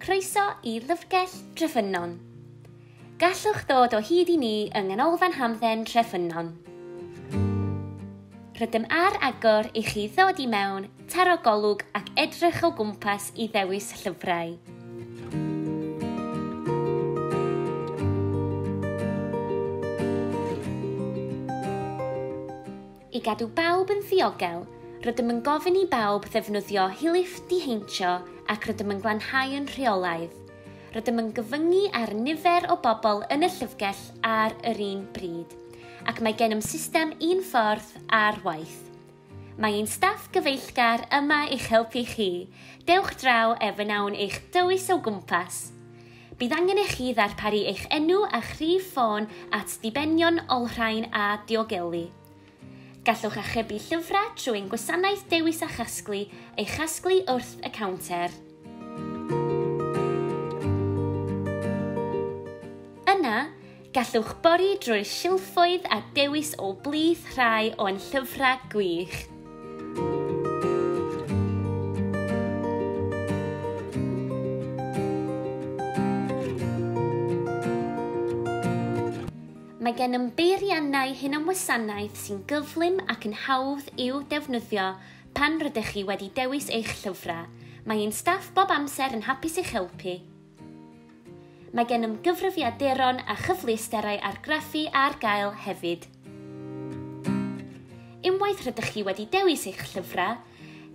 croeso i Llyfrgell Treffynnon. Gallwch ddod o hyd i ni yng nghanolfan hamdden Treffynnon. Rydym ar agor i chi ddod i mewn, taro golwg ac edrych o gwmpas i ddewis llyfrau. I gadw bawb yn ddiogel, rydym yn gofyn i bawb ddefnyddio hiliff diheintio ac rydym yn glanhau yn rheolaidd. Rydym yn gyfyngu ar nifer o bobl yn y llyfrgell ar yr un bryd, ac mae gennym system un ffordd ar waith. Mae ein staff gyfeillgar yma i'ch helpu chi. Dewch draw wnawn eich dywys o gwmpas. Bydd angen i chi ddarparu eich enw a chrif ffôn at dibenion olrhain a diogelu. Gallwch achebu llyfrau trwy'n gwasanaeth dewis a chasglu eich chasglu wrth y counter. Yna, gallwch bori drwy'r silffoedd a dewis o blith rhai o'n llyfrau gwych. Mae gennym beiriannau hunanwasanaeth sy'n gyflym ac yn hawdd i'w defnyddio pan rydych chi wedi dewis eich llyfrau. Mae ein staff bob amser yn hapus i'ch helpu. Mae gennym gyfrifiaduron a chyfleusterau argraffu ar gael hefyd. Unwaith rydych chi wedi dewis eich llyfrau,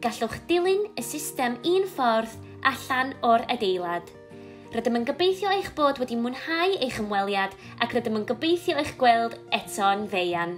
gallwch dilyn y system un ffordd allan o'r adeilad. Rydym yn gobeithio eich bod wedi mwynhau eich ymweliad ac rydym yn gobeithio eich gweld eto'n feian.